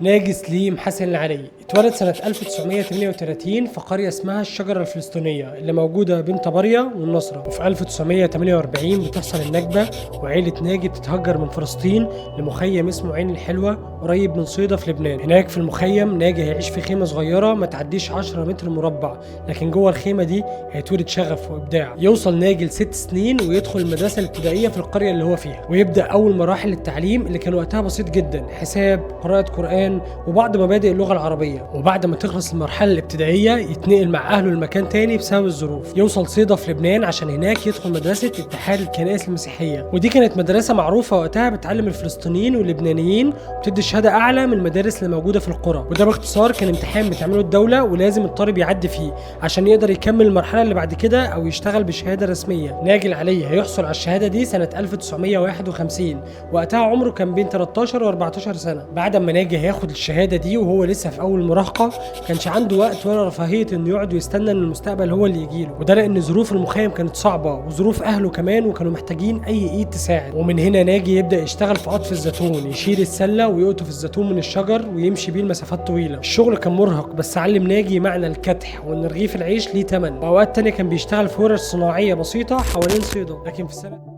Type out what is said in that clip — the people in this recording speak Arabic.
ناجي سليم حسن العلي اتولد سنة 1938 في قرية اسمها الشجرة الفلسطينية اللي موجودة بين طبريا والنصرة. وفي 1948 بتحصل النكبة وعيلة ناجي بتتهجر من فلسطين لمخيم اسمه عين الحلوة قريب من صيدا في لبنان. هناك في المخيم ناجي هيعيش في خيمة صغيرة ما تعديش 10 متر مربع، لكن جوه الخيمة دي هيتولد شغف وإبداع. يوصل ناجي ل6 سنين ويدخل المدرسة الابتدائية في القرية اللي هو فيها، ويبدأ أول مراحل التعليم اللي كان وقتها بسيط جدا، حساب، قراءة قرآن، وبعض مبادئ اللغة العربية. وبعد ما تخلص المرحلة الابتدائية يتنقل مع أهله لمكان تاني بسبب الظروف. يوصل صيدا في لبنان عشان هناك يدخل مدرسة اتحاد الكنائس المسيحية، ودي كانت مدرسة معروفة وقتها بتعلم الفلسطينيين واللبنانيين وبتدي شهادة أعلى من المدارس اللي موجودة في القرى. وده باختصار كان امتحان بتعمله الدولة ولازم الطالب يعدي فيه عشان يقدر يكمل المرحلة اللي بعد كده أو يشتغل بشهادة رسمية. ناجي العلي هيحصل على الشهادة دي سنة 1951، وقتها عمره كان بين 13 و14 سنة. بعد ما ناجي هياخد الشهادة دي وهو لسه في أول مراهقة كانش عنده وقت ولا رفاهية إنه يقعد ويستنى إن المستقبل هو اللي يجيله، وده لأن ظروف المخيم كانت صعبة وظروف أهله كمان، وكانوا محتاجين أي إيد تساعد. ومن هنا ناجي يبدأ يشتغل في قطف الزيتون، يشيل السلة ويقطف الزيتون من الشجر ويمشي بيه المسافات طويلة. الشغل كان مرهق بس علم ناجي معنى الكدح وإن رغيف العيش ليه تمن. وأوقات تانية كان بيشتغل في ورش صناعية بسيطة حوالين صيدا. لكن في سنة